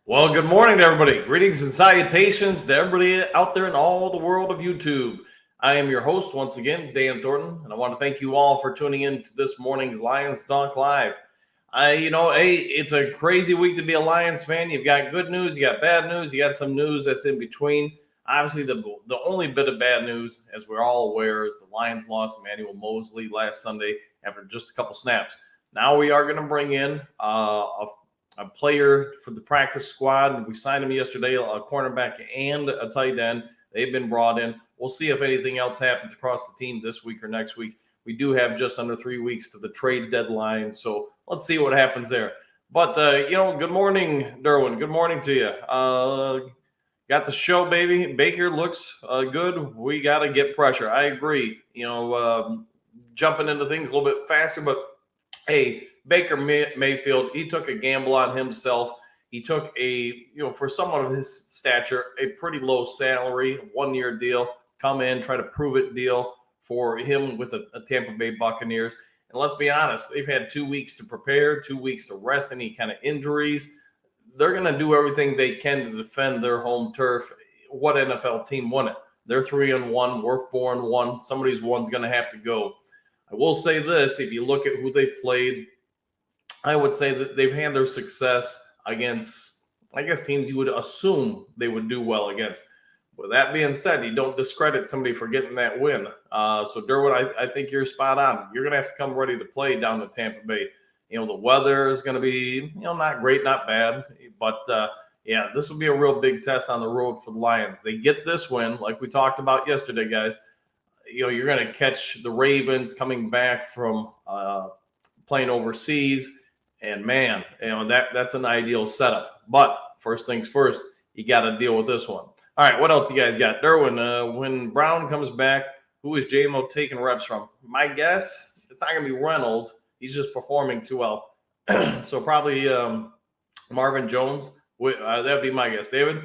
Well, good morning to everybody. Greetings and salutations to everybody out there in all the world of YouTube. I am your host once again, Dan Thornton, and I want to thank you all for tuning in to this morning's Lions Talk Live. Hey, it's a crazy week to be a Lions fan. You've got good news, you got bad news, you got some news that's in between. Obviously, the only bit of bad news, as we're all aware, is the Lions lost Emmanuel Mosley last Sunday after just a couple snaps. Now we are going to bring in a player for the practice squad. We signed him yesterday, a cornerback and a tight end. They've been brought in. We'll see if anything else happens across the team this week or next week. We do have just under 3 weeks to the trade deadline, so let's see what happens there. But, good morning, Derwin. Good morning to you. Got the show, baby. Baker looks good. We got to get pressure. I agree. Jumping into things a little bit faster, but hey, Baker Mayfield, he took a gamble on himself. He took for someone of his stature, a pretty low salary, 1-year deal, come in, try to prove it deal for him with a Tampa Bay Buccaneers. And let's be honest, they've had 2 weeks to prepare, 2 weeks to rest any kind of injuries. They're going to do everything they can to defend their home turf. What NFL team won it? They're 3-1. We're 4-1. Somebody's one's going to have to go. I will say this: if you look at who they played, I would say that they've had their success against, I guess, teams you would assume they would do well against. With that being said, you don't discredit somebody for getting that win. So, Derwin, I think you're spot on. You're going to have to come ready to play down to Tampa Bay. The weather is going to be, not great, not bad. But, this will be a real big test on the road for the Lions. They get this win, like we talked about yesterday, guys. You're going to catch the Ravens coming back from playing overseas. And, man, that's an ideal setup. But first things first, you got to deal with this one. All right, what else you guys got? Derwin, when Brown comes back, who is J-Mo taking reps from? My guess, it's not going to be Reynolds. He's just performing too well. So probably Marvin Jones. That would be my guess. David,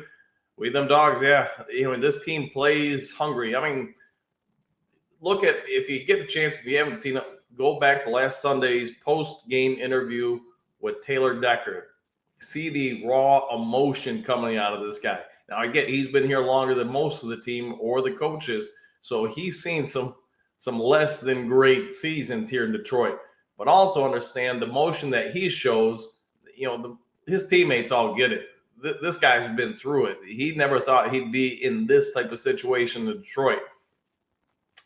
we them dogs, yeah. This team plays hungry. I mean, look at, if you get a chance, if you haven't seen it, go back to last Sunday's post-game interview with Taylor Decker. See the raw emotion coming out of this guy. Now, I get he's been here longer than most of the team or the coaches, so he's seen some less than great seasons here in Detroit. But also understand the emotion that he shows. His teammates all get it. This guy's been through it. He never thought he'd be in this type of situation in Detroit.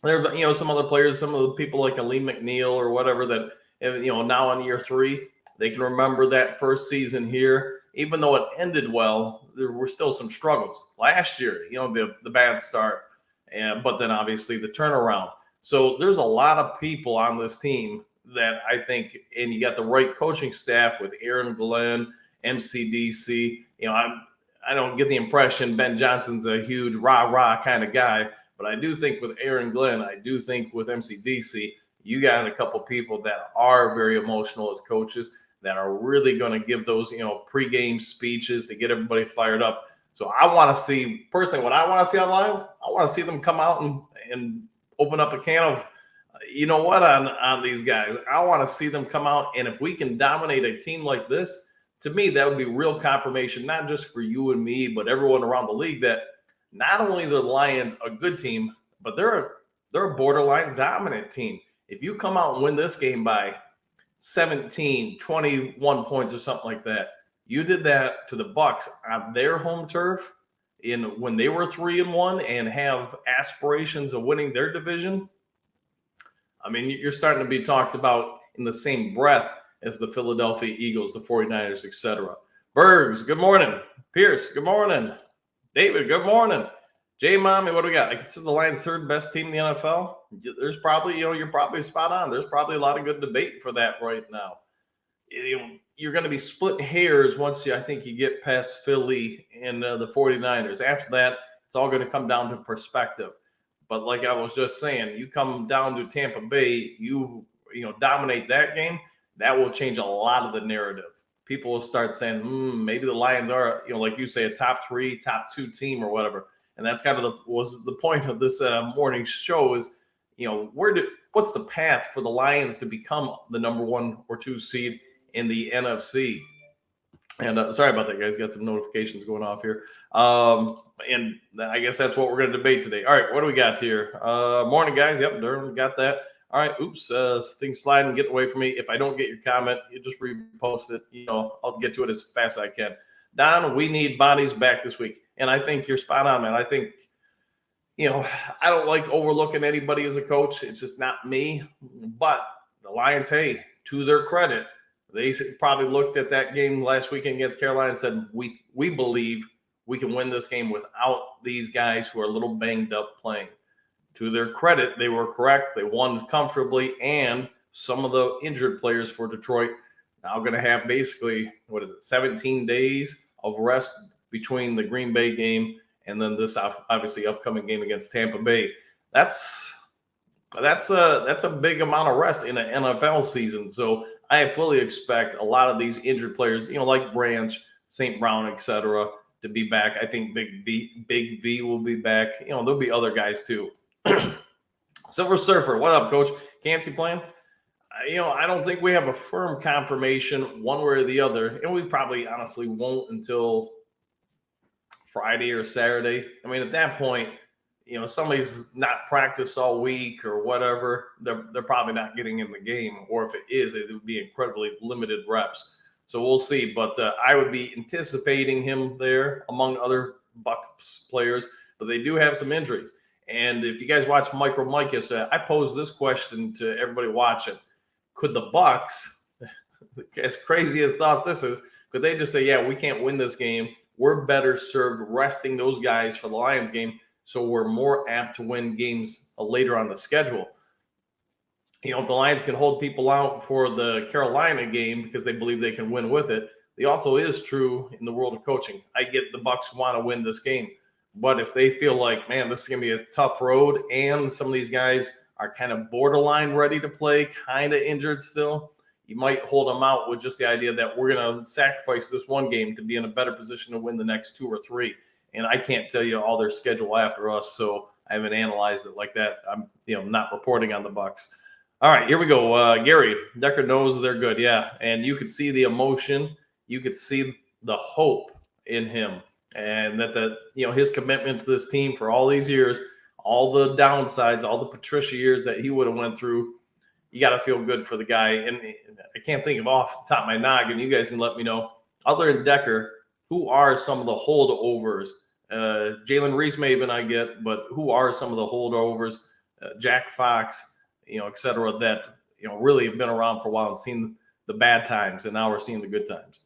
There are, some other players, some of the people like Lee McNeil or whatever that, now in year 3, they can remember that first season here. Even though it ended well, there were still some struggles. Last year, the bad start, but then obviously the turnaround. So there's a lot of people on this team that I think, and you got the right coaching staff with Aaron Glenn, MCDC. I don't get the impression Ben Johnson's a huge rah-rah kind of guy. But I do think with Aaron Glenn, I do think with MCDC, you got a couple people that are very emotional as coaches that are really going to give those, pregame speeches to get everybody fired up. So I want to see, personally, what I want to see on Lions, I want to see them come out and open up a can of, on these guys. I want to see them come out. And if we can dominate a team like this, to me, that would be real confirmation, not just for you and me, but everyone around the league, that not only the Lions a good team, but they're a borderline dominant team. If you come out and win this game by 17, 21 points or something like that, you did that to the Bucs on their home turf when they were 3-1 and have aspirations of winning their division. I mean, you're starting to be talked about in the same breath as the Philadelphia Eagles, the 49ers, etc. Bergs, good morning. Pierce, good morning. David, good morning. Jay Mommy, what do we got? I consider the Lions third best team in the NFL. There's probably, you're probably spot on. There's probably a lot of good debate for that right now. You're going to be splitting hairs once I think you get past Philly and the 49ers. After that, it's all going to come down to perspective. But like I was just saying, you come down to Tampa Bay, you dominate that game, that will change a lot of the narrative. People will start saying, maybe the Lions are, like you say, a top 3, top 2 team or whatever. And that's kind of was the point of this morning show is, what's the path for the Lions to become the number 1 or 2 seed in the NFC? And sorry about that, guys. Got some notifications going off here. And I guess that's what we're going to debate today. All right, what do we got here? Morning, guys. Yep, Durham got that. All right. Oops. Things sliding, getting away from me. If I don't get your comment, you just repost it. I'll get to it as fast as I can. Don, we need bodies back this week. And I think you're spot on, man. I think, I don't like overlooking anybody as a coach. It's just not me. But the Lions, hey, to their credit, they probably looked at that game last weekend against Carolina and said, we believe we can win this game without these guys who are a little banged up playing. To their credit, they were correct. They won comfortably, and some of the injured players for Detroit now going to have basically, 17 days of rest between the Green Bay game and then this obviously upcoming game against Tampa Bay. That's a big amount of rest in an NFL season. So I fully expect a lot of these injured players, like Branch, St. Brown, etc., to be back. I think Big V will be back. There'll be other guys too. Silver Surfer, what up, Coach? Can't see playing? I don't think we have a firm confirmation one way or the other, and we probably honestly won't until Friday or Saturday. At that point, somebody's not practiced all week or whatever, they're probably not getting in the game. Or if it is, it would be incredibly limited reps. So we'll see. But I would be anticipating him there among other Bucs players. But they do have some injuries. And if you guys watch Micro Mike yesterday, I posed this question to everybody watching. Could the Bucs, as crazy as thought this is, could they just say, yeah, we can't win this game. We're better served resting those guys for the Lions game, so we're more apt to win games later on the schedule. If the Lions can hold people out for the Carolina game because they believe they can win with it, it also is true in the world of coaching. I get the Bucs want to win this game, but if they feel like, man, this is going to be a tough road and some of these guys are kind of borderline ready to play, kind of injured still, you might hold them out with just the idea that we're going to sacrifice this one game to be in a better position to win the next 2 or 3. And I can't tell you all their schedule after us, so I haven't analyzed it like that. I'm, not reporting on the Bucs. All right, here we go. Gary Decker knows they're good, yeah, and you could see the emotion, you could see the hope in him, and that his commitment to this team for all these years, all the downsides, all the Patricia years that he would have went through. You got to feel good for the guy, and I can't think of off the top of my noggin. You guys can let me know. Other than Decker, who are some of the holdovers? Jalen Reese-Maven I get, but who are some of the holdovers? Jack Fox, et cetera, that, really have been around for a while and seen the bad times, and now we're seeing the good times.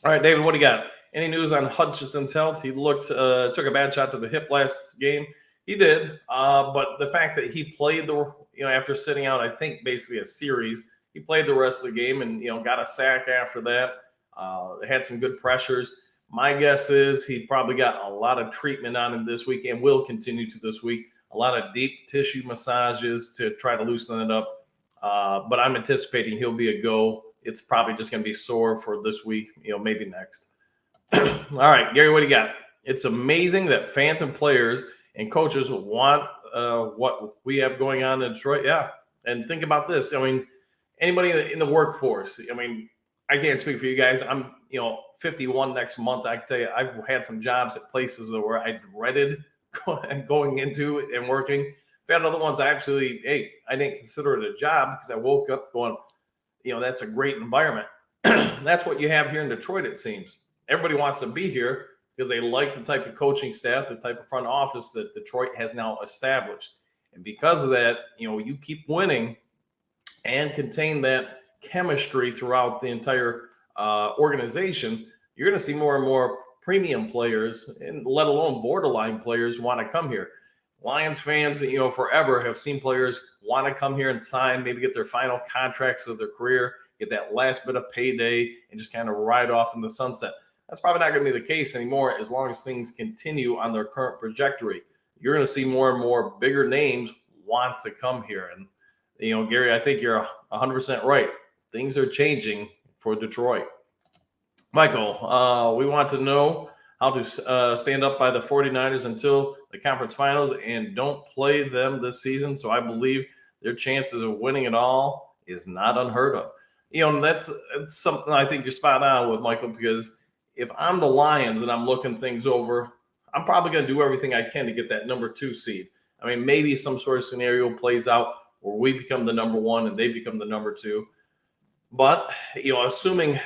All right, David, what do you got? Any news on Hutchinson's health? He took a bad shot to the hip last game. He did, but the fact that he played after sitting out, I think basically a series, he played the rest of the game and, got a sack after that. Had some good pressures. My guess is he probably got a lot of treatment on him this week and will continue to this week. A lot of deep tissue massages to try to loosen it up. But I'm anticipating he'll be a go. It's probably just going to be sore for this week, maybe next. All right, Gary, what do you got? It's amazing that fans and players and coaches want what we have going on in Detroit. Yeah. And think about this. Anybody in the workforce, I can't speak for you guys. I'm, 51 next month. I can tell you, I've had some jobs at places where I dreaded going into and working. I've had other ones I didn't consider it a job because I woke up going, that's a great environment. That's what you have here in Detroit, it seems. Everybody wants to be here because they like the type of coaching staff, the type of front office that Detroit has now established. And because of that, you keep winning and contain that chemistry throughout the entire organization, you're going to see more and more premium players, and let alone borderline players, want to come here. Lions fans, forever have seen players want to come here and sign, maybe get their final contracts of their career, get that last bit of payday, and just kind of ride off in the sunset. That's probably not going to be the case anymore as long as things continue on their current trajectory. You're going to see more and more bigger names want to come here. And, Gary, I think you're 100% right. Things are changing for Detroit. Michael, we want to know how to stand up by the 49ers until the conference finals and don't play them this season. So I believe their chances of winning it all is not unheard of. That's something I think you're spot on with, Michael, because if I'm the Lions and I'm looking things over, I'm probably going to do everything I can to get that number 2 seed. I mean, maybe some sort of scenario plays out where we become the number 1 and they become the number 2. But, assuming,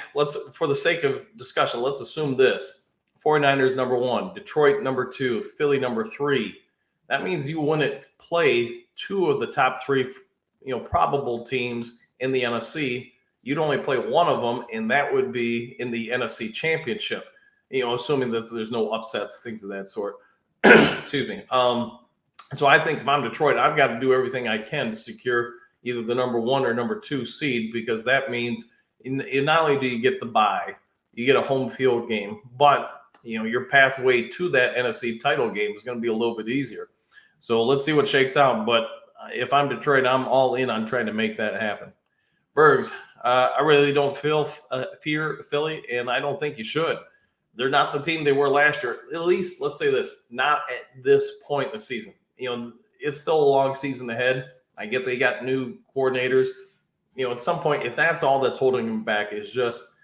for the sake of discussion, let's assume this: 49ers number 1, Detroit number 2, Philly number 3. That means you wouldn't play 2 of the top 3, probable teams in the NFC. You'd only play one of them, and that would be in the NFC Championship. Assuming that there's no upsets, things of that sort. Excuse me. So I think if I'm Detroit, I've got to do everything I can to secure either the number 1 or number 2 seed, because that means not only do you get the bye, you get a home field game, but your pathway to that NFC title game is going to be a little bit easier. So let's see what shakes out. But if I'm Detroit, I'm all in on trying to make that happen. Bergs, I really don't fear Philly, and I don't think you should. They're not the team they were last year. At least, let's say this, not at this point in the season. It's still a long season ahead. I get they got new coordinators. At some point, if that's all that's holding them back is just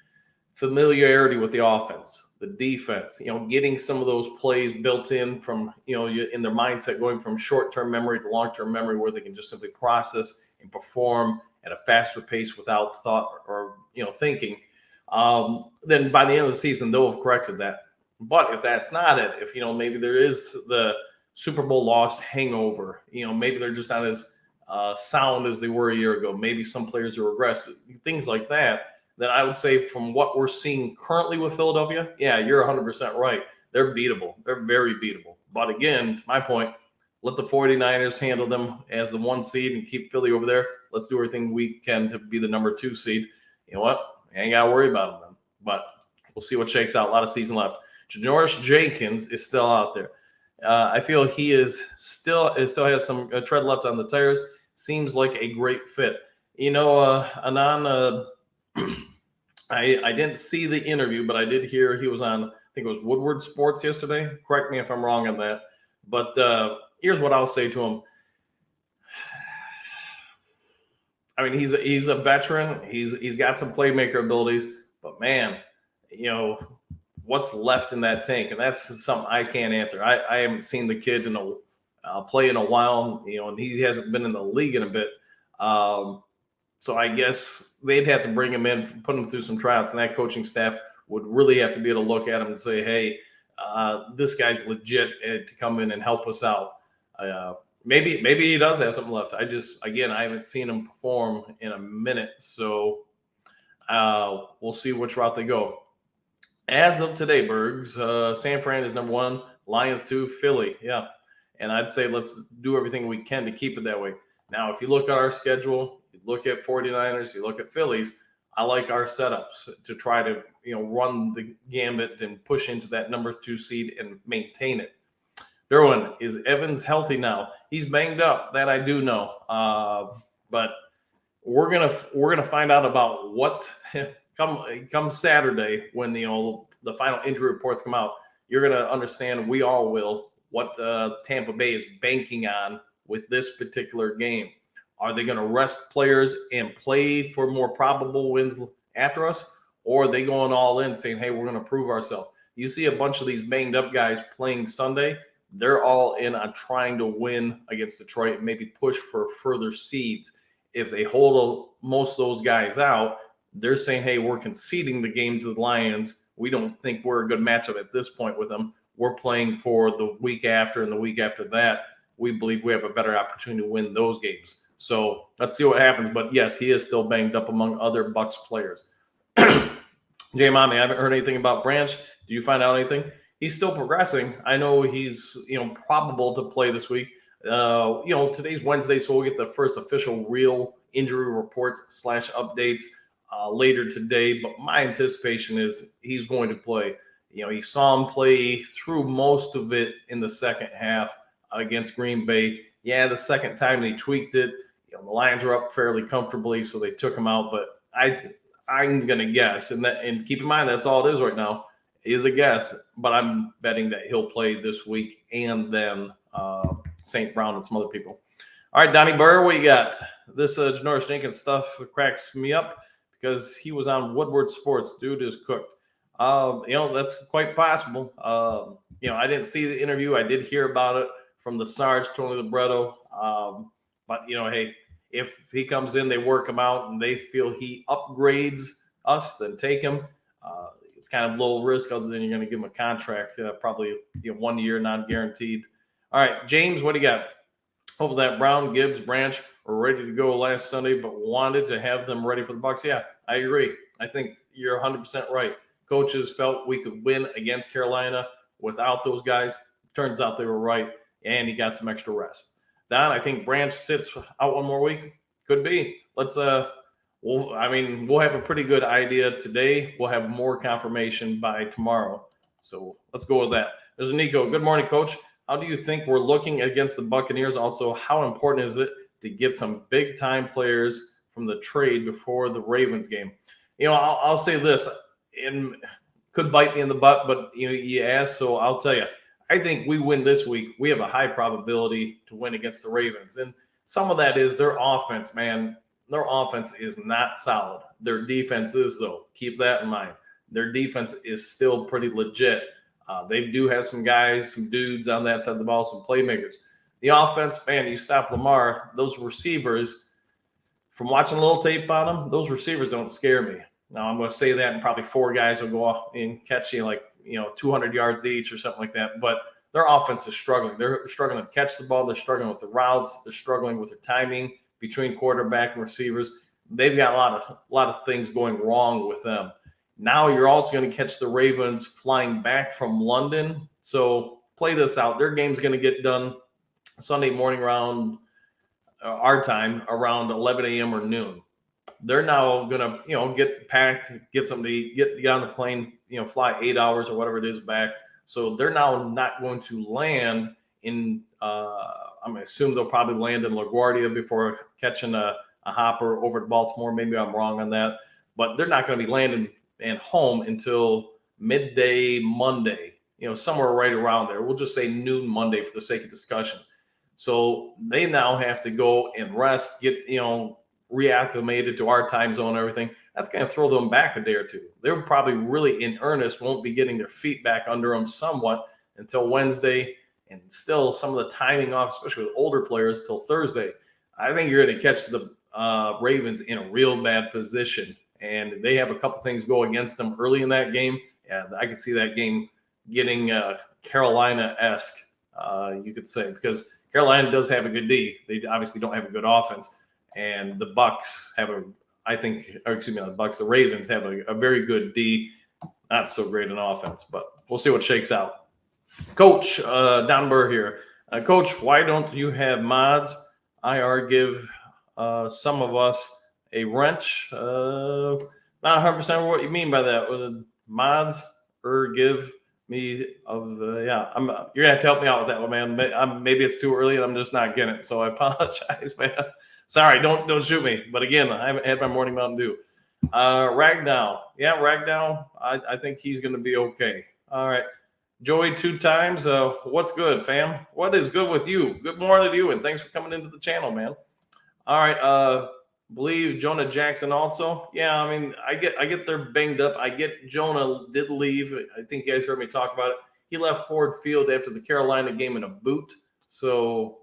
familiarity with the offense, the defense, getting some of those plays built in from, in their mindset, going from short-term memory to long-term memory, where they can just simply process and perform at a faster pace without thought or thinking, then by the end of the season, they'll have corrected that. But if that's not it, if maybe there is the Super Bowl loss hangover, maybe they're just not as sound as they were a year ago, maybe some players are regressed, things like that, then I would say from what we're seeing currently with Philadelphia, yeah, you're 100% right. They're beatable. They're very beatable. But again, to my point, let the 49ers handle them as the 1 seed and keep Philly over there. Let's do everything we can to be the number 2 seed. You know what? I ain't got to worry about them. But we'll see what shakes out. A lot of season left. Janoris Jenkins is still out there. I feel he still has some tread left on the tires. Seems like a great fit. Anan, I didn't see the interview, but I did hear he was on, I think it was Woodward Sports yesterday. Correct me if I'm wrong on that. But here's what I'll say to him. I mean, he's a veteran. He's got some playmaker abilities, but man, what's left in that tank? And that's something I can't answer. I haven't seen the kid play in a while, and he hasn't been in the league in a bit. So I guess they'd have to bring him in, put him through some tryouts, and that coaching staff would really have to be able to look at him and say, hey, this guy's legit to come in and help us out. Maybe he does have something left. I haven't seen him perform in a minute. So we'll see which route they go. As of today, Bergs, San Fran is number 1, Lions 2, Philly. Yeah. And I'd say let's do everything we can to keep it that way. Now, if you look at our schedule, you look at 49ers, you look at Phillies, I like our setups to try to, run the gambit and push into that number 2 seed and maintain it. Derwin, is Evans healthy now? He's banged up. That I do know. But we're gonna find out about what come Saturday when the final injury reports come out. You're gonna understand. We all will what Tampa Bay is banking on with this particular game. Are they going to rest players and play for more probable wins after us? Or are they going all in saying, hey, we're going to prove ourselves? You see a bunch of these banged up guys playing Sunday. They're all in on trying to win against Detroit and maybe push for further seeds. If they hold most of those guys out, they're saying, hey, we're conceding the game to the Lions. We don't think we're a good matchup at this point with them. We're playing for the week after and the week after that. We believe we have a better opportunity to win those games. So let's see what happens. But yes, he is still banged up among other Bucks players. Jay Mommy, I haven't heard anything about Branch. Do you find out anything? He's still progressing. I know he's probable to play this week. Today's Wednesday, so we'll get the first official real injury reports / updates later today. But my anticipation is he's going to play. You saw him play through most of it in the second half against Green Bay. Yeah, the second time they tweaked it. The Lions were up fairly comfortably, so they took him out. But I'm going to guess, and keep in mind that's all it is right now, is a guess. But I'm betting that he'll play this week and then St. Brown and some other people. All right, Donnie Burr, what you got? This Janoris Jenkins stuff cracks me up because he was on Woodward Sports. Dude is cooked. That's quite possible. I didn't see the interview. I did hear about it from the Sarge, Tony Libretto. But hey, if he comes in, they work him out, and they feel he upgrades us, then take him. It's kind of low risk, other than you're going to give him a contract, probably 1 year, non-guaranteed. All right, James, what do you got? Hope that Brown, Gibbs, Branch were ready to go last Sunday, but wanted to have them ready for the Bucs. Yeah, I agree. I think you're 100% right. Coaches felt we could win against Carolina without those guys. Turns out they were right, and he got some extra rest. Don, I think Branch sits out 1 more week. Could be. We'll have a pretty good idea today. We'll have more confirmation by tomorrow. So let's go with that. There's Nico. Good morning, Coach. How do you think we're looking against the Buccaneers? Also, how important is it to get some big-time players from the trade before the Ravens game? I'll say this, and could bite me in the butt, but you asked, so I'll tell you. I think we win this week. We have a high probability to win against the Ravens, and some of that is their offense, man. Their offense is not solid. Their defense is, though. Keep that in mind. Their defense is still pretty legit. They do have some guys, some dudes on that side of the ball, some playmakers. The offense, man, you stop Lamar, those receivers, from watching a little tape on them, those receivers don't scare me. Now, I'm going to say that, and probably 4 guys will go off and catch 200 yards each or something like that. But their offense is struggling. They're struggling to catch the ball. They're struggling with the routes. They're struggling with their timing between quarterback and receivers. They've got a lot of things going wrong with them. Now you're also going to catch the Ravens flying back from London. So play this out. Their game's going to get done Sunday morning around our time, around 11 a.m. or noon. They're now going to, get packed, get something to eat, get on the plane, fly 8 hours or whatever it is back. So they're now not going to land in, I'm going to assume they'll probably land in LaGuardia before catching a hopper over to Baltimore. Maybe I'm wrong on that. But they're not going to be landing and home until midday Monday, somewhere right around there. We'll just say noon Monday for the sake of discussion. So they now have to go and rest, get, reacclimated to our time zone and everything. That's going to throw them back a day or two. They're probably really in earnest, won't be getting their feet back under them somewhat until Wednesday, and still some of the timing off, especially with older players, till Thursday. I think you're going to catch the Ravens in a real bad position, and they have a couple things go against them early in that game. And I could see that game getting Carolina-esque, you could say, because Carolina does have a good D. They obviously don't have a good offense, and the Bucs have the Ravens have a very good D, not so great an offense, but we'll see what shakes out. Coach, Don Burr here. Coach, why don't you have mods? IR give some of us a wrench. Not 100% what you mean by that. Mods or give me you're gonna have to help me out with that one, man. Maybe it's too early and I'm just not getting it, so I apologize, man. Sorry, don't shoot me. But again, I haven't had my morning Mountain Dew. Ragdoll. Yeah, Ragdoll. I think he's gonna be okay. All right. Joey 2 times. What's good, fam? What is good with you? Good morning to you, and thanks for coming into the channel, man. All right. Believe Jonah Jackson also. Yeah, I get they're banged up. I get Jonah did leave. I think you guys heard me talk about it. He left Ford Field after the Carolina game in a boot. So,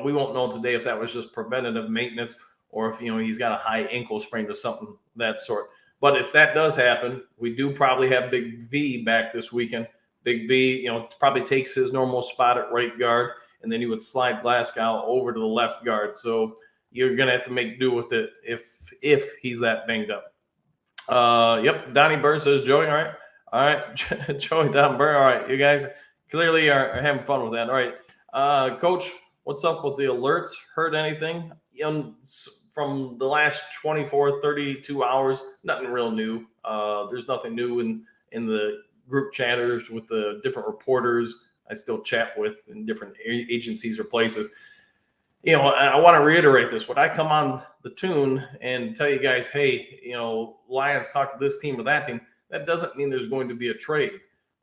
we won't know today if that was just preventative maintenance or if, he's got a high ankle sprain or something of that sort. But if that does happen, we do probably have Big V back this weekend. Big V, probably takes his normal spot at right guard, and then he would slide Glasgow over to the left guard. So you're going to have to make do with it if he's that banged up. Yep, Donnie Burr says, Joey, all right. Joey, Don Burr, all right. You guys clearly are having fun with that. All right. Coach, what's up with the alerts? Heard anything from the last 24, 32 hours? Nothing real new. There's nothing new in the group chatters with the different reporters I still chat with in different agencies or places. I want to reiterate this. When I come on the tune and tell you guys, hey, Lions talk to this team or that team, that doesn't mean there's going to be a trade.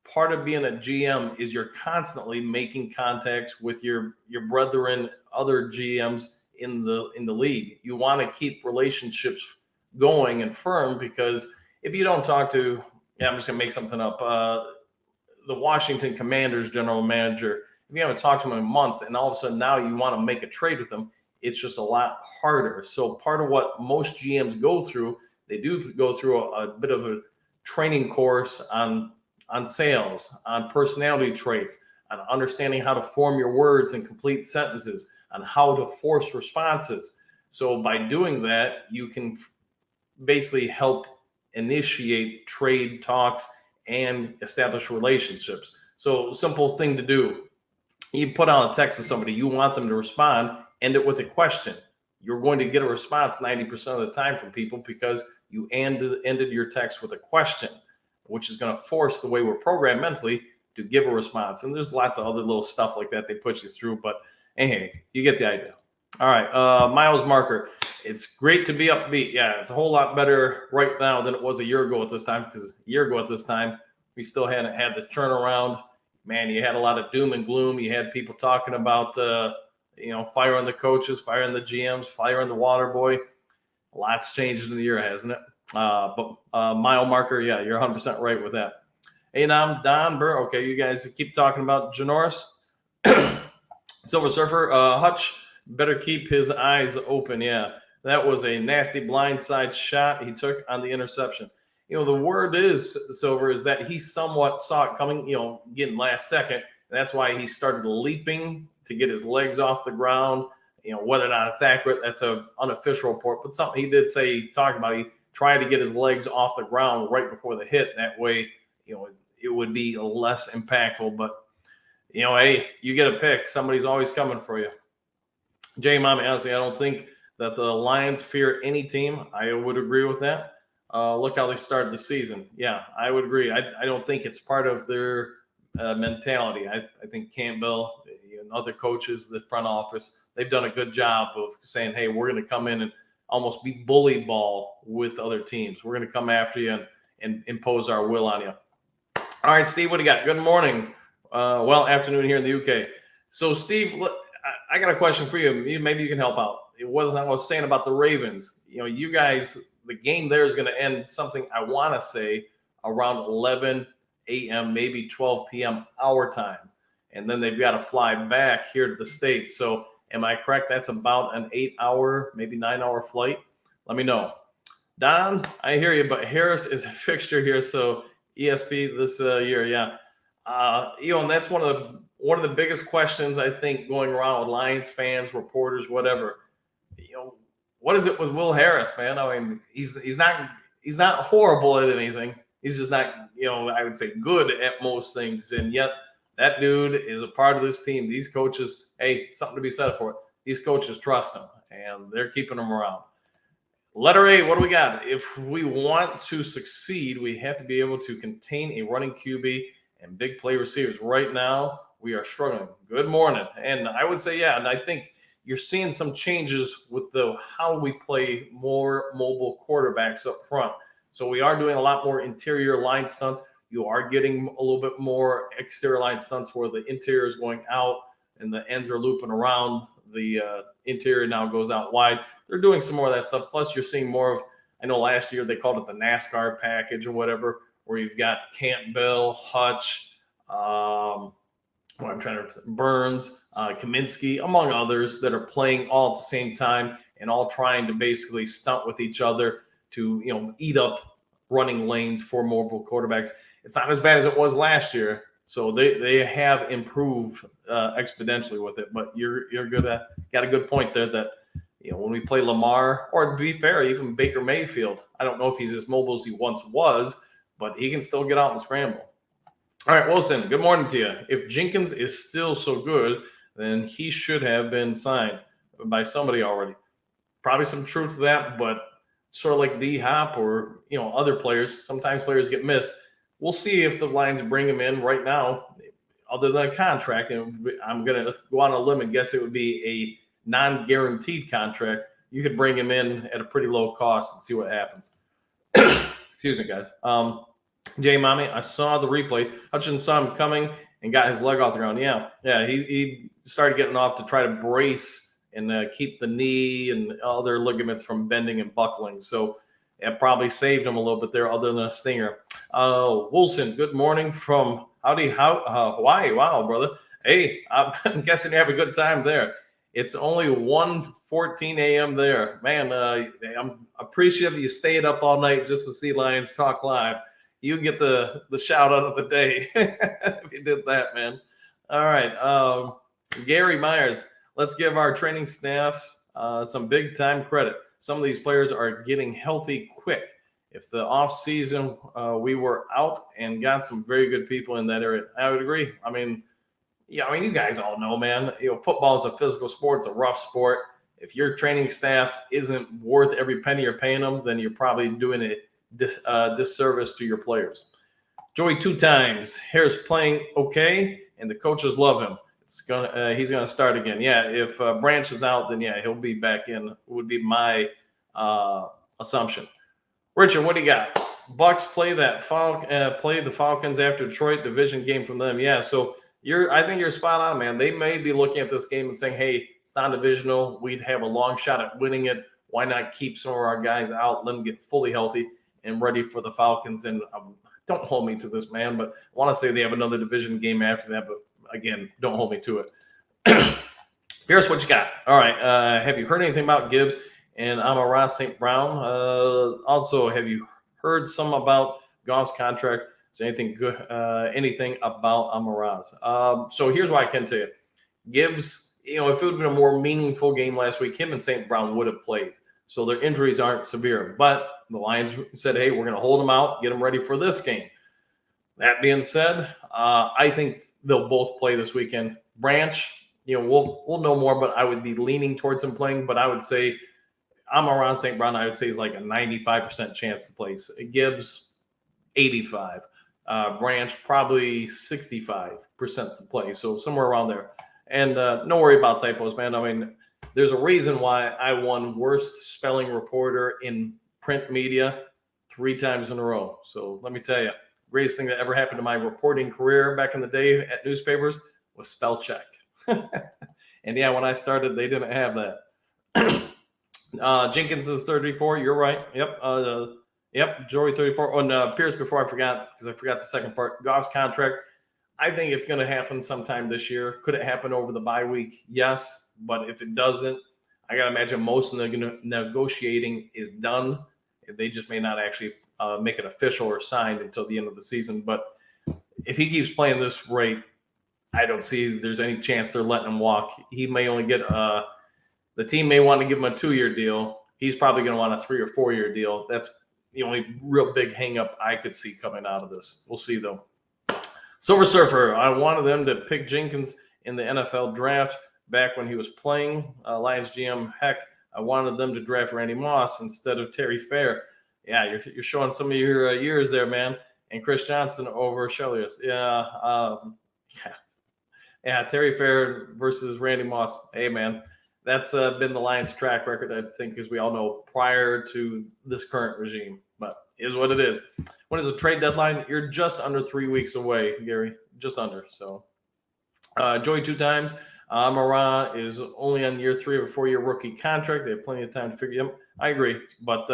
Part of being a GM is you're constantly making contacts with your brethren, other GMs in the league. You want to keep relationships going and firm, because if you don't talk to, I'm just going to make something up, the Washington Commanders general manager, if you haven't talked to him in months and all of a sudden now you want to make a trade with him, it's just a lot harder. So part of what most GMs go through, they do go through a bit of a training course on sales, on personality traits, on understanding how to form your words and complete sentences, on how to force responses. So by doing that, you can basically help initiate trade talks and establish relationships. So simple thing to do. You put out a text to somebody, you want them to respond, end it with a question. You're going to get a response 90% of the time from people because you ended your text with a question, which is going to force the way we're programmed mentally to give a response. And there's lots of other little stuff like that they put you through, but hey, you get the idea. All right, Miles Marker. It's great to be upbeat. Yeah, it's a whole lot better right now than it was a year ago at this time, because a year ago at this time, we still hadn't had the turnaround. Man, you had a lot of doom and gloom. You had people talking about, firing the coaches, firing the GMs, firing the water boy. A lot's changed in the year, hasn't it? But Mile Marker, yeah, you're 100% right with that. And I'm Don Burr. Okay, you guys keep talking about Janoris. Silver Surfer, Hutch better keep his eyes open. Yeah, that was a nasty blindside shot he took on the interception. The word is, Silver, is that he somewhat saw it coming, getting last second. And that's why he started leaping to get his legs off the ground. Whether or not it's accurate, that's an unofficial report. But something he did say, he talked about, he tried to get his legs off the ground right before the hit. That way, it would be less impactful. But, hey, you get a pick. Somebody's always coming for you. Jay Mommy, honestly, I don't think that the Lions fear any team. I would agree with that. Look how they started the season. Yeah, I would agree. I don't think it's part of their mentality. I think Campbell and other coaches, the front office, they've done a good job of saying, hey, we're going to come in and almost be bully ball with other teams. We're going to come after you and impose our will on you. All right, Steve, what do you got? Good morning. Afternoon here in the UK. So, Steve, I got a question for you. Maybe you can help out. What I was saying about the Ravens, you guys, the game there is going to end something, I want to say, around 11 a.m., maybe 12 p.m. our time. And then they've got to fly back here to the States. So am I correct? That's about an 8-hour, maybe 9-hour flight. Let me know. Don, I hear you, but Harris is a fixture here. So ESP this year, yeah. And that's one of the biggest questions, I think, going around with Lions fans, reporters, whatever. What is it with Will Harris, man? I mean, he's not horrible at anything. He's just not, I would say, good at most things. And yet that dude is a part of this team. These coaches, hey, something to be said for it. These coaches trust him, and they're keeping him around. Letter A, what do we got? If we want to succeed, we have to be able to contain a running QB and big play receivers. Right now, we are struggling. Good morning. And I would say, yeah, and I think you're seeing some changes with how we play more mobile quarterbacks up front. So we are doing a lot more interior line stunts. You are getting a little bit more exterior line stunts where the interior is going out and the ends are looping around. The interior now goes out wide. They're doing some more of that stuff. Plus, you're seeing more of, I know last year they called it the NASCAR package or whatever, where you've got Campbell, Hutch, Burns, Kaminsky, among others, that are playing all at the same time and all trying to basically stunt with each other to, eat up running lanes for mobile quarterbacks. It's not as bad as it was last year. So they have improved exponentially with it. But you're got a good point there that, when we play Lamar, or to be fair, even Baker Mayfield, I don't know if he's as mobile as he once was, but he can still get out and scramble. All right, Wilson, good morning to you. If Jenkins is still so good, then he should have been signed by somebody already. Probably some truth to that, but sort of like D-Hop or, other players, sometimes players get missed. We'll see if the Lions bring him in right now, other than a contract. And I'm going to go on a limb and guess it would be a non-guaranteed contract. You could bring him in at a pretty low cost and see what happens. Excuse me, guys. Jay Mommy, I saw the replay. Hutchinson saw him coming and got his leg off the ground. Yeah. He started getting off to try to brace and keep the knee and other ligaments from bending and buckling. So it probably saved him a little bit there, other than a stinger. Wilson, good morning from Hawaii. Wow, brother. Hey, I'm guessing you have a good time there. It's only 1:14 a.m. there. Man, I'm appreciative you stayed up all night just to see Lions Talk Live. You get the shout out of the day if you did that, man. All right. Gary Myers, let's give our training staff some big time credit. Some of these players are getting healthy quick. If the off season we were out and got some very good people in that area, I would agree. I mean, you guys all know, man. Football is a physical sport. It's a rough sport. If your training staff isn't worth every penny you're paying them, then you're probably doing a disservice to your players. Joey 2 times. Harris playing okay, and the coaches love him. He's gonna start again. Yeah, if Branch is out, then yeah, he'll be back in. Would be my assumption. Richard, what do you got? Bucks play the Falcons after Detroit division game from them. Yeah, so I think you're spot on, man. They may be looking at this game and saying, "Hey, it's non-divisional. We'd have a long shot at winning it. Why not keep some of our guys out, let them get fully healthy and ready for the Falcons?" And don't hold me to this, man, but I want to say they have another division game after that. But again, don't hold me to it. Pierce, what you got? All right. Have you heard anything about Gibbs and Amon-Ra St. Brown? Also, have you heard some about Goff's contract? Is there anything good? Anything about Amon-Ra's? So here's what I can tell you. Gibbs, if it would have been a more meaningful game last week, him and St. Brown would have played. So their injuries aren't severe. But the Lions said, hey, we're going to hold them out, get them ready for this game. That being said, I think they'll both play this weekend. Branch, we'll know more, but I would be leaning towards him playing. But I would say Amon-Ra St. Brown, I would say, is like a 95% chance to play. Gibbs, 85. Branch, probably 65% to play. So somewhere around there. And don't worry about typos, man. I mean, there's a reason why I won worst spelling reporter in print media 3 times in a row. So let me tell you, greatest thing that ever happened to my reporting career back in the day at newspapers was spell check. And yeah, when I started, they didn't have that. Jenkins is 34. You're right. Yep. Joey 34. And Pierce, before I forgot, because I forgot the second part, Goff's contract. I think it's going to happen sometime this year. Could it happen over the bye week? Yes. But if it doesn't, I got to imagine most of the negotiating is done. They just may not actually make it official or signed until the end of the season. But if he keeps playing this rate, I don't see there's any chance they're letting him walk. He may only get the team may want to give him a 2-year deal. He's probably going to want a 3 or 4-year deal. That's the only real big hang up I could see coming out of this. We'll see, though. Silver Surfer, I wanted them to pick Jenkins in the NFL draft back when he was playing. Lions GM, heck, I wanted them to draft Randy Moss instead of Terry Fair. Yeah, you're showing some of your years there, man. And Chris Johnson over Chelios. Yeah, Terry Fair versus Randy Moss. Hey, man, that's been the Lions' track record, I think, as we all know, prior to this current regime. But it is what it is. When is the trade deadline? You're just under 3 weeks away, Gary. Just under. So, Joey 2 times. Amon-Ra is only on year 3 of a 4-year rookie contract. They have plenty of time to figure him. I agree, but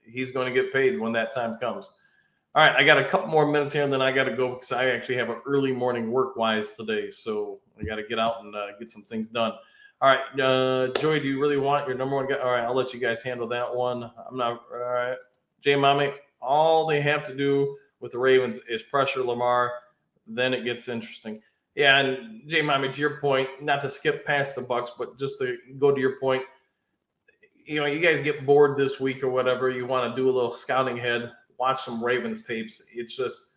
he's going to get paid when that time comes. All right, I got a couple more minutes here, and then I got to go because I actually have an early morning work-wise today, so I got to get out and get some things done. All right, Joey, do you really want your number one guy? All right, I'll let you guys handle that one. I'm not. All right, J Mommy, all they have to do with the Ravens is pressure Lamar. Then it gets interesting. Yeah, and J Mommy, to your point, not to skip past the Bucks, but just to go to your point, you guys get bored this week or whatever. You want to do a little scouting ahead, watch some Ravens tapes. It's just,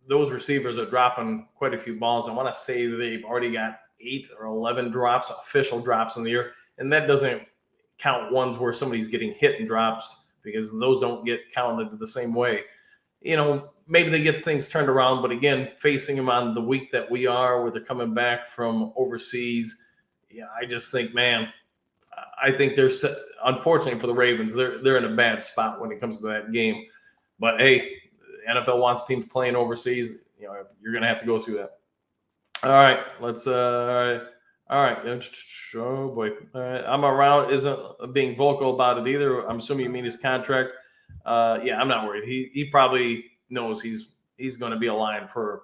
those receivers are dropping quite a few balls. I want to say they've already got 8 or 11 drops, official drops in the year. And that doesn't count ones where somebody's getting hit and drops because those don't get counted the same way. Maybe they get things turned around, but again, facing them on the week that we are, where they're coming back from overseas, I just think, man, I think they're, unfortunately for the Ravens, they're in a bad spot when it comes to that game. But hey, NFL wants teams playing overseas. You're going to have to go through that. All right, let's. All All right. Oh boy. I'm around isn't being vocal about it either. I'm assuming you mean his contract. Yeah, I'm not worried. He probably knows he's going to be a Lion for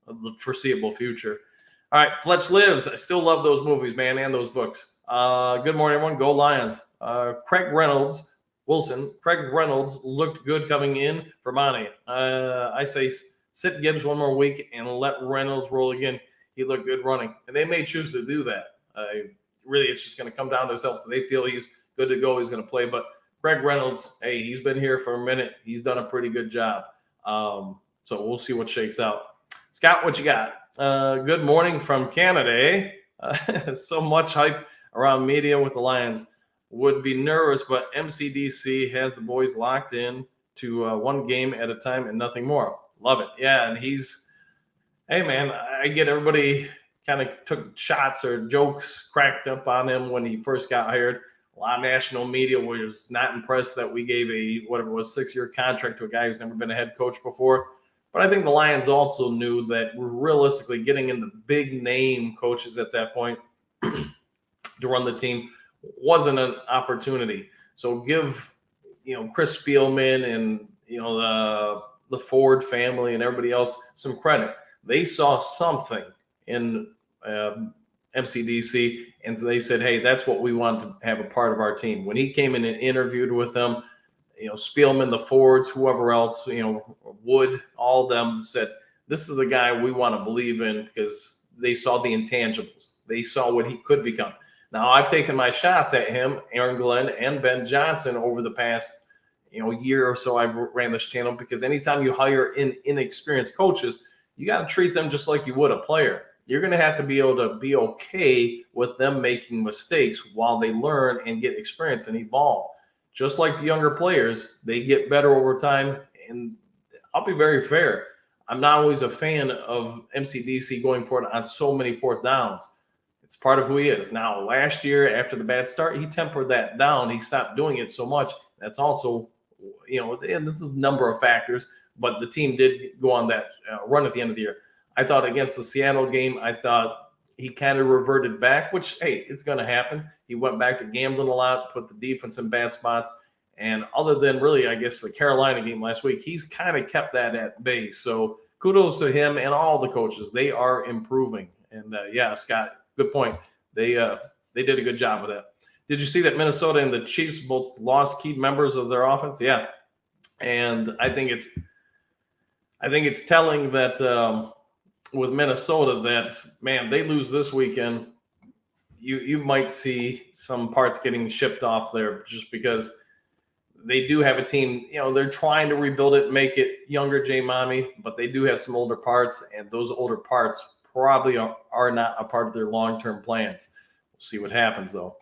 the foreseeable future. All right, Fletch Lives. I still love those movies, man, and those books. Good morning, everyone. Go Lions. Craig Reynolds, Wilson. Craig Reynolds looked good coming in for Monty. I say sit Gibbs one more week and let Reynolds roll again. He looked good running, and they may choose to do that. Really, it's just going to come down to his health. They feel he's good to go. He's going to play, but Craig Reynolds, hey, he's been here for a minute. He's done a pretty good job. So we'll see what shakes out. Scott, what you got? Good morning from Canada. So much hype around media with the Lions. Would be nervous, but MCDC has the boys locked in to one game at a time and nothing more. Love it. Yeah, and hey, man, I get everybody kind of took shots or jokes cracked up on him when he first got hired. A lot of national media was not impressed that we gave a, whatever it was, 6-year contract to a guy who's never been a head coach before. But I think the Lions also knew that we're realistically getting in the big name coaches at that point to run the team wasn't an opportunity. So give, Chris Spielman and, the Ford family and everybody else some credit. They saw something in MCDC, and they said, hey, that's what we want to have a part of our team. When he came in and interviewed with them, Spielman, the Fords, whoever else, Wood, all of them said, this is the guy we want to believe in because they saw the intangibles. They saw what he could become. Now, I've taken my shots at him, Aaron Glenn, and Ben Johnson over the past, year or so I've ran this channel, because anytime you hire inexperienced coaches, you got to treat them just like you would a player. You're going to have to be able to be okay with them making mistakes while they learn and get experience and evolve. Just like younger players, they get better over time. And I'll be very fair. I'm not always a fan of MCDC going for it on so many fourth downs. It's part of who he is. Now, last year, after the bad start, he tempered that down. He stopped doing it so much. That's also, and this is a number of factors, but the team did go on that run at the end of the year. I thought against the Seattle game, I thought he kind of reverted back, which, hey, it's going to happen. He went back to gambling a lot, put the defense in bad spots. And other than really, I guess, the Carolina game last week, he's kind of kept that at bay. So kudos to him and all the coaches. They are improving. And, yeah, Scott, good point. They did a good job with that. Did you see that Minnesota and the Chiefs both lost key members of their offense? Yeah. And I think it's telling that with Minnesota that, man, they lose this weekend, you might see some parts getting shipped off there just because they do have a team. They're trying to rebuild it, make it younger, J-Mommy, but they do have some older parts, and those older parts probably are not a part of their long-term plans. We'll see what happens, though.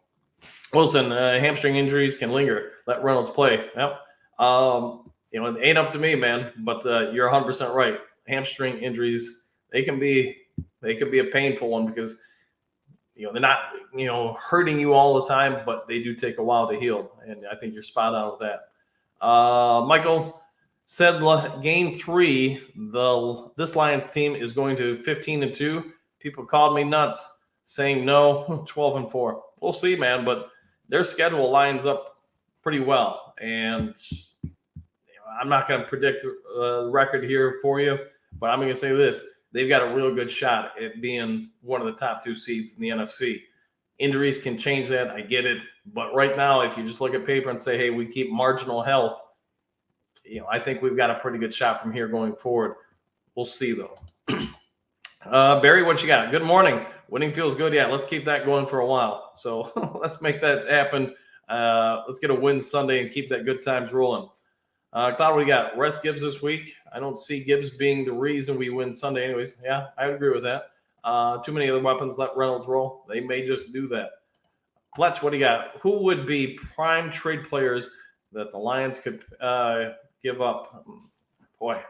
Wilson, hamstring injuries can linger. Let Reynolds play. Yep. It ain't up to me, man, but you're 100% right. Hamstring injuries, they can be a painful one because they're not hurting you all the time, but they do take a while to heal, and I think you're spot on with that. Michael said game 3, this Lions team is going to 15-2. People called me nuts saying no, 12-4. We'll see, man, but their schedule lines up pretty well, and I'm not going to predict the record here for you, but I'm going to say this. They've got a real good shot at being one of the top 2 seeds in the NFC. Injuries can change that. I get it. But right now, if you just look at paper and say, hey, we keep marginal health, I think we've got a pretty good shot from here going forward. We'll see, though. Barry, what you got? Good morning. Winning feels good. Yeah, let's keep that going for a while. So let's make that happen. Let's get a win Sunday and keep that good times rolling. Cloud, what do you got? Rest Gibbs this week. I don't see Gibbs being the reason we win Sunday anyways. Yeah, I would agree with that. Too many other weapons. Let Reynolds roll. They may just do that. Fletch, what do you got? Who would be prime trade players that the Lions could give up? Boy,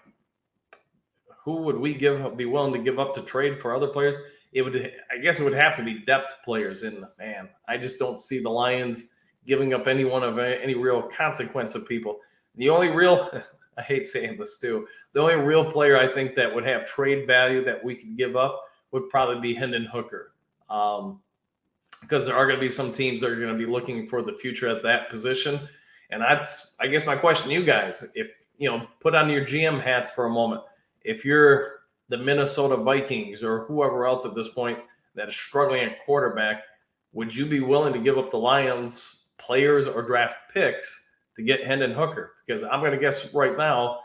who would we be willing to give up to trade for other players? I guess it would have to be depth players. And, man, I just don't see the Lions giving up anyone of any real consequence of people. The only real, I hate saying this too, the only real player I think that would have trade value that we could give up would probably be Hendon Hooker. because there are going to be some teams that are going to be looking for the future at that position. And that's, I guess, my question to you guys. If, put on your GM hats for a moment. If you're the Minnesota Vikings or whoever else at this point that is struggling at quarterback, would you be willing to give up the Lions players or draft picks to get Hendon Hooker? Because I'm going to guess right now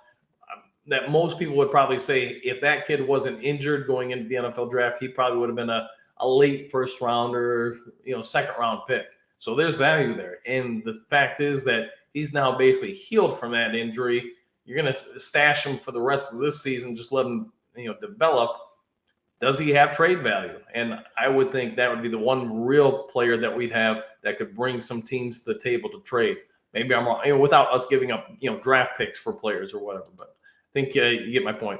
that most people would probably say if that kid wasn't injured going into the NFL draft, he probably would have been a late first rounder, second round pick. So there's value there. And the fact is that he's now basically healed from that injury. You're going to stash him for the rest of this season, just let him, develop. Does he have trade value? And I would think that would be the one real player that we'd have that could bring some teams to the table to trade. Maybe I'm wrong, without us giving up, draft picks for players or whatever. But I think you get my point.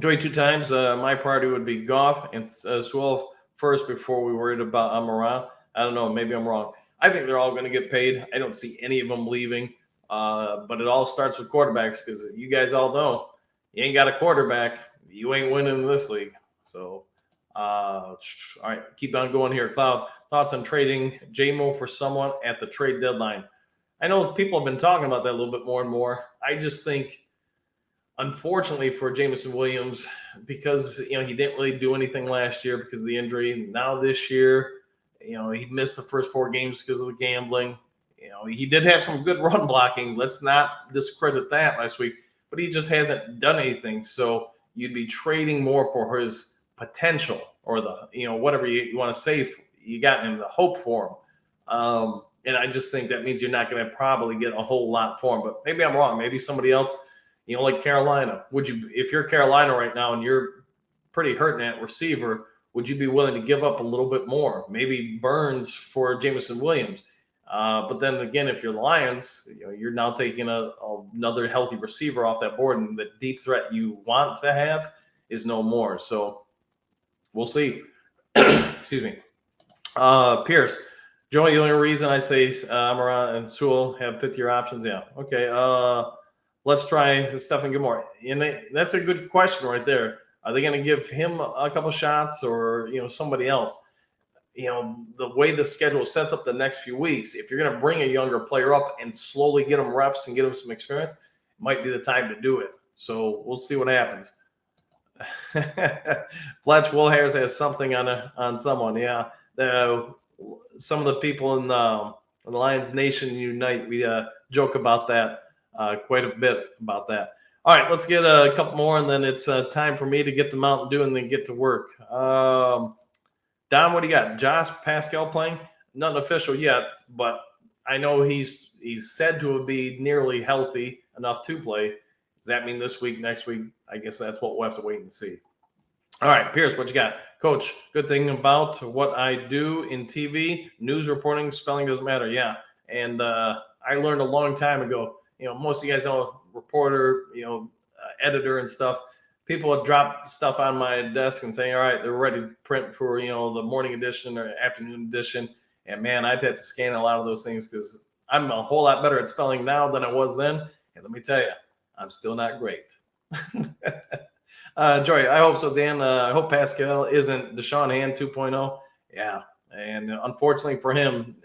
Joey, 2 times. My priority would be Goff and Sewell first before we worried about Amon-Ra. I don't know. Maybe I'm wrong. I think they're all going to get paid. I don't see any of them leaving. But it all starts with quarterbacks because you guys all know you ain't got a quarterback, you ain't winning this league. So, all right, keep on going here. Cloud, thoughts on trading J-Mo for someone at the trade deadline? I know people have been talking about that a little bit more and more. I just think, unfortunately for Jameson Williams, because, he didn't really do anything last year because of the injury. Now this year, he missed the first 4 games because of the gambling. He did have some good run blocking. Let's not discredit that last week, but he just hasn't done anything. So you'd be trading more for his potential or the, whatever you want to say, you got him, the hope for him. And I just think that means you're not going to probably get a whole lot for him, but maybe I'm wrong. Maybe somebody else, like Carolina, if you're Carolina right now and you're pretty hurting at receiver, would you be willing to give up a little bit more? Maybe Burns for Jameson Williams. But then again, if you're the Lions, you're now taking another healthy receiver off that board, and the deep threat you want to have is no more. So we'll see. Excuse me. Pierce, Joey, the only reason I say Amon-Ra and Sewell have 5th-year options, yeah. Okay, let's try Stephen Gilmore. And that's a good question right there. Are they going to give him a couple shots or, somebody else? The way the schedule sets up the next few weeks, if you're going to bring a younger player up and slowly get them reps and get them some experience, it might be the time to do it. So we'll see what happens. Fletch Woolhairs has something on someone. Yeah. Some of the people in the Lions Nation Unite, we joke about that quite a bit about that. All right, let's get a couple more, and then it's time for me to get the Mountain Dew and then get to work. Don, what do you got? Josh Pascal playing? Nothing official yet, but I know he's said to be nearly healthy enough to play. Does that mean this week, next week? I guess that's what we'll have to wait and see. All right, Pierce, what you got? Coach, good thing about what I do in TV, news reporting, spelling doesn't matter. Yeah, and I learned a long time ago, most of you guys know, reporter, editor and stuff. People would drop stuff on my desk and say, all right, they're ready to print for, the morning edition or afternoon edition. And man, I'd have to scan a lot of those things because I'm a whole lot better at spelling now than I was then. And let me tell you, I'm still not great. Joy, I hope so, Dan. I hope Pascal isn't Deshaun Hand 2.0. Yeah. And unfortunately for him,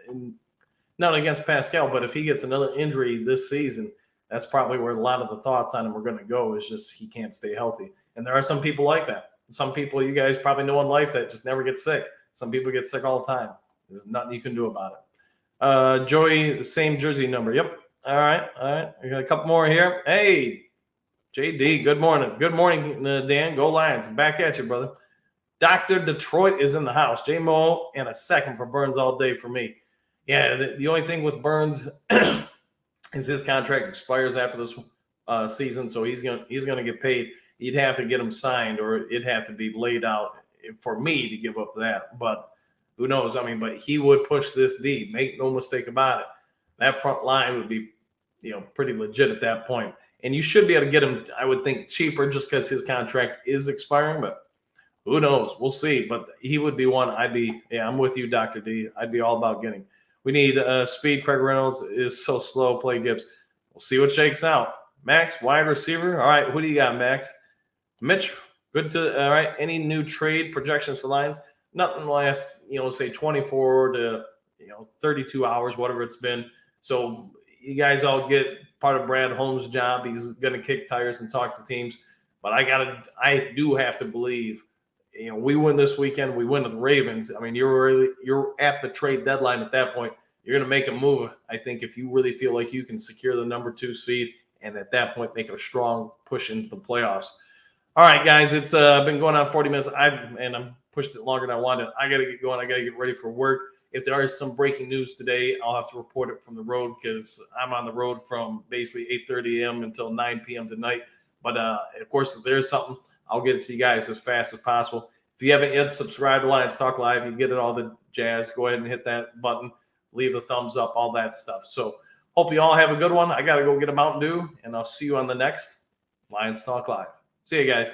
not against Pascal, but if he gets another injury this season, that's probably where a lot of the thoughts on him are going to go, is just he can't stay healthy. And there are some people like that. Some people you guys probably know in life that just never get sick. Some people get sick all the time. There's nothing you can do about it. Joey, same jersey number. Yep. All right. We got a couple more here. Hey, JD, good morning. Good morning, Dan. Go Lions. Back at you, brother. Dr. Detroit is in the house. J-Mo and a second for Burns all day for me. Yeah, the only thing with Burns is his contract expires after this season, so he's gonna get paid. You'd have to get him signed, or it'd have to be laid out for me to give up that. But who knows? I mean, but he would push this D. Make no mistake about it. That front line would be, pretty legit at that point. And you should be able to get him, I would think, cheaper just because his contract is expiring. But who knows? We'll see. But he would be one. I'm with you, Dr. D. I'd be all about getting. We need speed. Craig Reynolds is so slow. Play Gibbs. We'll see what shakes out. Max, wide receiver. All right, who do you got, Max? Mitch, good to – all right. Any new trade projections for Lions? nothing in the last, say 24 to 32 hours, whatever it's been. So you guys all get part of Brad Holmes' job. He's going to kick tires and talk to teams. But I do have to believe, we win this weekend. We win with the Ravens. I mean, you're at the trade deadline at that point. You're going to make a move, I think, if you really feel like you can secure the number 2 seed and at that point make a strong push into the playoffs. All right, guys, it's been going on 40 minutes. I'm pushed it longer than I wanted. I got to get going. I got to get ready for work. If there is some breaking news today, I'll have to report it from the road because I'm on the road from basically 8:30 a.m. until 9 p.m. tonight. But, of course, if there's something, I'll get it to you guys as fast as possible. If you haven't yet subscribed to Lions Talk Live, you get it all the jazz. Go ahead and hit that button. Leave a thumbs up, all that stuff. So hope you all have a good one. I got to go get a Mountain Dew, and I'll see you on the next Lions Talk Live. See you guys.